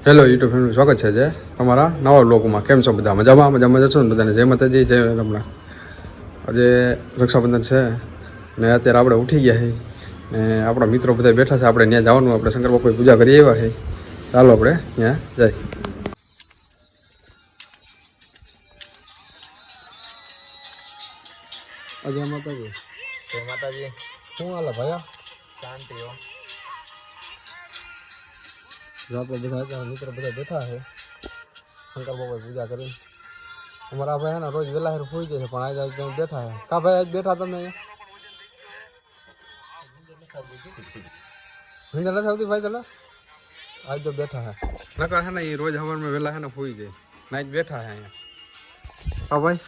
Hello YouTube family, સ્વાગત છે જે તમારા નવા બ્લોગમાં. કેમ છો બધા? મજામાં જશો ને બધાને? જય માતાજી, જય રમણા. આજે રક્ષાબંધન છે ને અત્યારે આપણે ઉઠી ગયા છીએ ને આપણા મિત્રો બધા બેઠા છે. આપણે ત્યાં જવાનું, આપણે શંકર બાપાની પૂજા કરી આવ્યા છે. ચાલો આપણે ત્યાં જાય. આજે માતાજી, જય માતાજી. શું હાલે ભાઈ? શાંતિ હો. આપણે બધા અત્યારે મિત્રો બધા બેઠા છે શંકર બાપાની પૂજા કરી. અમારા ભાઈ ને રોજ વહેલા ફૂઈ જાય છે, પણ આજે બેઠા છે. કા ભાઈ આજ બેઠા તમે? નીંદર નથી આવતી ભાઈ તને? આજ તો બેઠા છે. નકર છે ને એ રોજ સવારમાં વહેલા છે ને ફૂઈ જાય ને, આજ બેઠા છે અહીંયા. હા ભાઈ,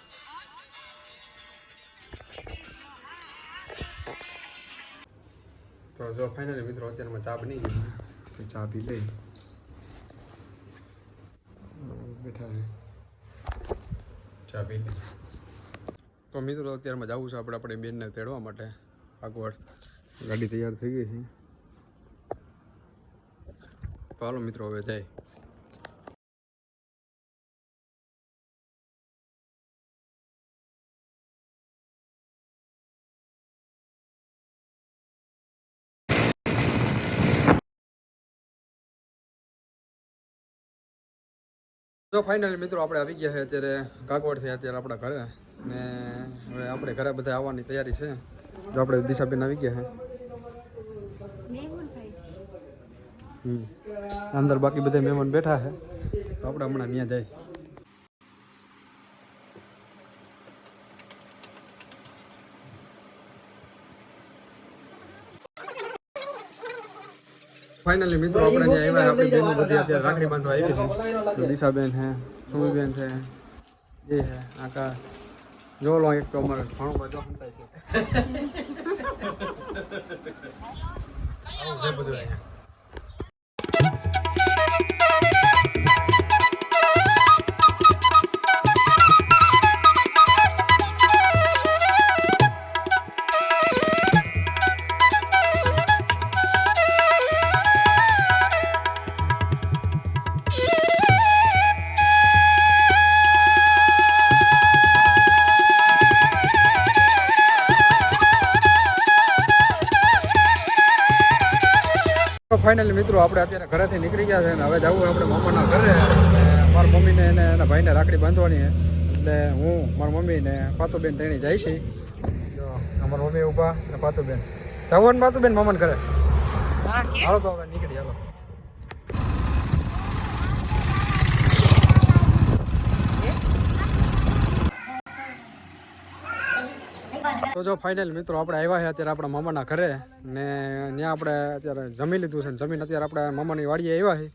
તો જો ફાઇનલી મિત્રો અત્યારમાં ચા બની ગઈ, ચા પી લઈ બેઠા છે. ચા પી લઈ. તો મિત્રો અત્યારમાં જવું છે આપણે આપણી બેનને તેડવા માટે આગળ. ગાડી તૈયાર થઈ ગઈ છે, તો હાલો મિત્રો હવે જાય. જો ફાઇનલી મિત્રો આપણે આવી ગયા છે અત્યારે કાગવડથી, અત્યારે આપણા ઘરે. ને હવે આપણે ઘરે બધા આવવાની તૈયારી છે. જો આપણે દિશાબેન આવી ગયા છે, અંદર બાકી બધા મહેમાન બેઠા છે. તો આપણે હમણાં ત્યાં જાય. ફાઇનલી મિત્રો આપણે ત્યાં આવ્યા. આપણી બહેનો બધી અત્યારે રાખડી બાંધવા આવી છે. દિશાબેન છે, સુમીબેન છે, એ છે આકા. જો લો એક તો અમારે ઘણો બધો સંતાય છે. આવું છે બધું અહીંયા. ફાઇનલી મિત્રો આપણે અત્યારે ઘરેથી નીકળી ગયા છે ને હવે જવું આપણે મામાના ઘરે. મારા મમ્મીને એને એના ભાઈને રાખડી બાંધવાની છે, એટલે હું, મારી મમ્મી ને પાતુબેન તેણી જાય છે. જો અમારા મમ્મી ઊભા ને પાતુબેન જવું ને. પાતુબેન મામાને ઘરે હાલો, તો હવે નીકળી હાલો. તો જો ફાઇનલ મિત્રો આપણે આવ્યા છે અત્યારે આપણા મામાના ઘરે ને ત્યાં આપણે અત્યારે જમી લીધું છે ને જમીન અત્યારે આપણે મામાની વાડીએ આવ્યા છે.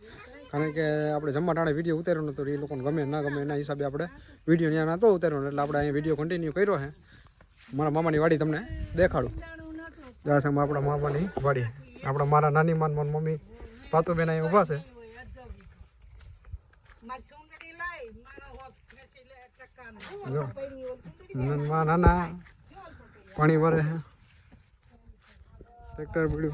કારણ કે આપણે જમવા ટાણે વિડીયો ઉતાર્યો નતો, એ લોકોને ગમે ના ગમે એના હિસાબે આપણે વિડીયો ત્યાં નહોતો ઉતાર્યો, એટલે આપણે અહીંયા વિડીયો કન્ટિન્યુ કર્યો છે. મારા મામાની વાડી તમને દેખાડું. જ્યાં છે આપણા મામાની વાડી. આપણા મારા નાની માન મારી મમ્મી પાતુબેન અહીંયા ઊભા છે. જો નાના પાણી ભરે છે, ટ્રેક્ટર પડ્યું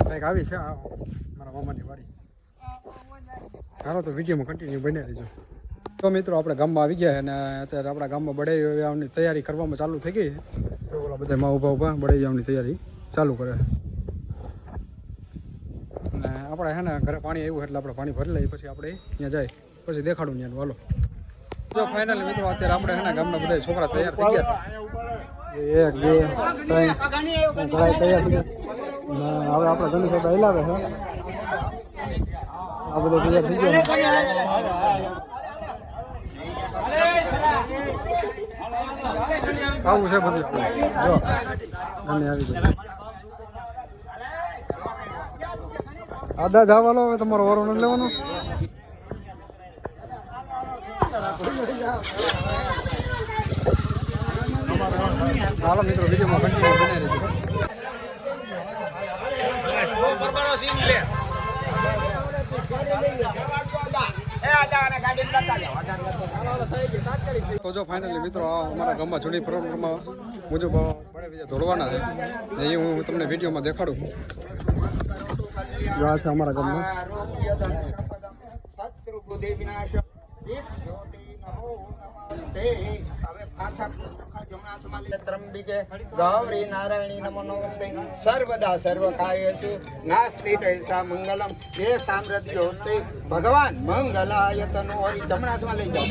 કંઈક આવી છે મારા મામાની વાડી. હાલો તો વિડીયોમાં કન્ટિન્યુ બની રહેજો. તો મિત્રો આપણે ગામમાં આવી ગયા અને અત્યારે આપણા ગામમાં બળાઈ આવવાની તૈયારી કરવામાં ચાલુ થઈ ગઈ. તો ઓલા બધા માં ઊભા બળાઈ આવવાની તૈયારી ચાલુ કરે. અને આપણે હે ને ઘરે પાણી આવ્યું એટલે આપણે પાણી ભરી લઈએ, પછી આપણે ત્યાં જાય પછી દેખાડું ત્યાંનું. હાલો. તો ફાઇનલી મિત્રો અત્યારે આપણે હે ને ગામના બધા છોકરા તૈયાર થઈ ગયા. 1 2 3 તૈયાર થઈ ગયા. હવે આપણે ઘણી બધા હલાવે છે. આ બધા તૈયાર થઈ ગયા. આવું છે બધું. જો અને આવી ગયું. આદા જવાનો હવે તમારો વારો નથી લેવાનો. હાલો મિત્રો વિડીયોમાં કન્ટિન્યુ બની રહેજો. તો જો ફાઇનલી મિત્રો અમારા ગામમાં જૂની પરંપરામાં મુજબ બળે બીજા ધોળવાના છે ને એ હું તમને વિડીયોમાં દેખાડું. જો આ છે અમારા ગામમાં. ત્રંબિકે ગૌરી નારાયણી નમો નમસ્તે સર્વદા સર્વકાયેષુ નાસ્તિ તૈસા મંગલમ એ સામ્રાજ્યોસ્તે ભગવાન મંગલાય તનો હરી જમણામાં લઈ જાઓ.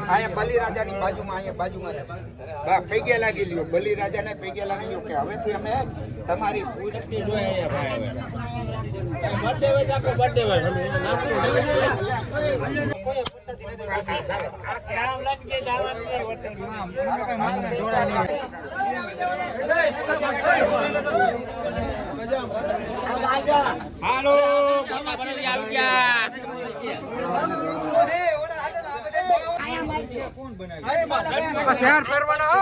અહીંયા બલિરાજાની બાજુમાં બા પૈગે લાગી લ્યો. બલિરાજાને પૈગે લાગી લ્યો કે હવેથી અમે તમારી પૂરી શહેર ફેરવાના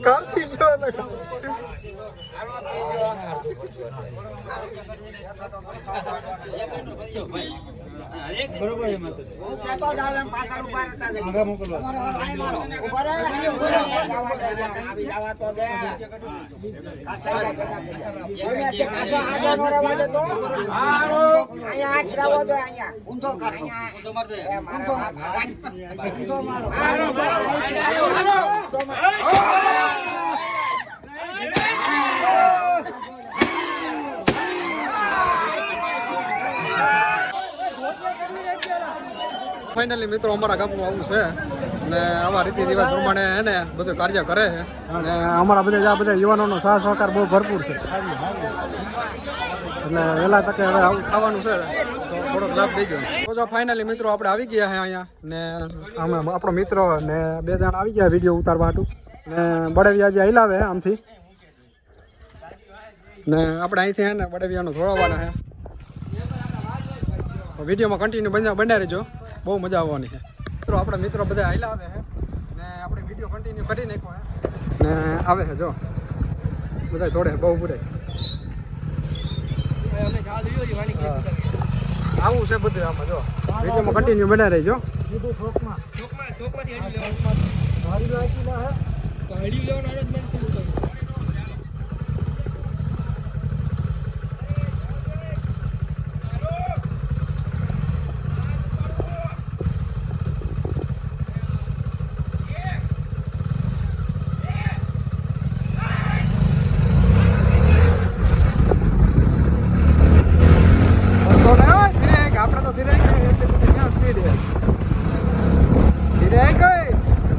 કાફી ફાઇનલી મિત્રો અમારા ગામનું આવું છે ને આવા રીતિ રિવાજ પ્રમાણે હે ને બધું કાર્ય કરે છે અને અમારા બધા યુવાનોનો સાથ સહકાર બહુ ભરપૂર છે એટલે વહેલા તકે હવે આવું થવાનું છે તો થોડોક લાભ દેજો. તો જો ફાઇનલી મિત્રો આપણે આવી ગયા છે અહીંયા ને અમે આપણો મિત્રો ને 2 જણ આવી ગયા વિડીયો ઉતારવા હાટું ને બળેવિયા જે હલાવે આમથી ને આપણે અહીંથી હે ને બળેવિયાનું ધોળાવવાના છે તો વિડીયોમાં કન્ટિન્યુ બન્યા રહેજો, બહુ મજા આવવાની છે. મિત્રો આપણા મિત્રો બધા હાઈલા આવે છે ને આપણે વિડીયો કન્ટિન્યુ કરી નાખ્યો ને આવે છે જો બધા જોડે બહુ બુરે આવું છે બધું આમાં જો વિડીયોમાં કન્ટિન્યુ બના રહેજો.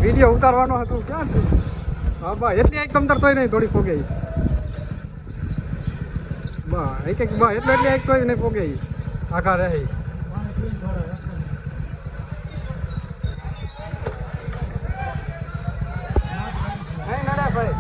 વિડીયો ઉતારવાનો હતું ક્યાં હા બા એટલી એક તમતર તોય નહીં થોડી પોગે બા એક બા એટલે એક તોય નહીં પોગે આખા રહે નહીં નડા ભાઈ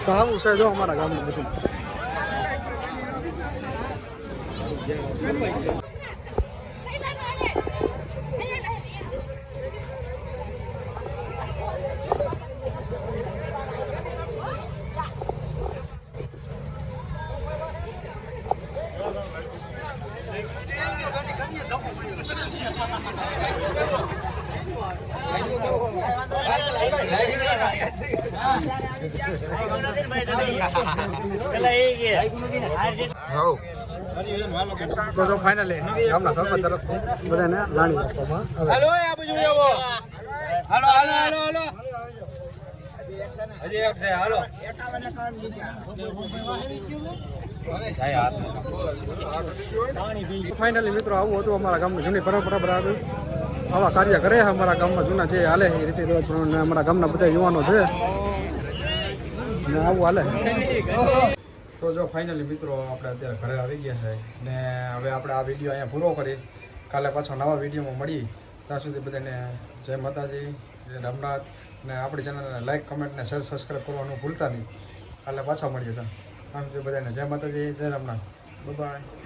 તો આવું છે જો અમારા ગામનું બધું. તો જો ફાઇનલી ગામના સરપંચ તરફથી બધાને જાણી આપવામાં આવે. હાલો આ બાજુ આવો હાલો હાલો હાલો હાલો હજી એક છે હાલો ફાઇનલી મિત્રો આવું હતું અમારા ગામની જૂની પરંપરા બરાબર આવા કાર્ય કરે છે અમારા ગામમાં જૂના જે હાલે છે એ રીતે રિવાજ પ્રમાણે અમારા ગામના બધા યુવાનો છે ને આવું હાલે તો જો ફાઇનલી મિત્રો આપણે અત્યારે ઘરે આવી ગયા છે ને હવે આપણે આ વિડીયો અહીંયા પૂરો કરી કાલે પાછો નવા વિડીયોમાં મળીએ ત્યાં સુધી બધાને જય માતાજી જય રામનાથ ને આપણી ચેનલને લાઈક કમેન્ટ ને શેર સબસ્ક્રાઈબ કરવાનું ભૂલતા નહીં કાલે પાછા મળીએ ત્યાં ત્યાં સુધી બધાને જય માતાજી જય રામનાથ બાય.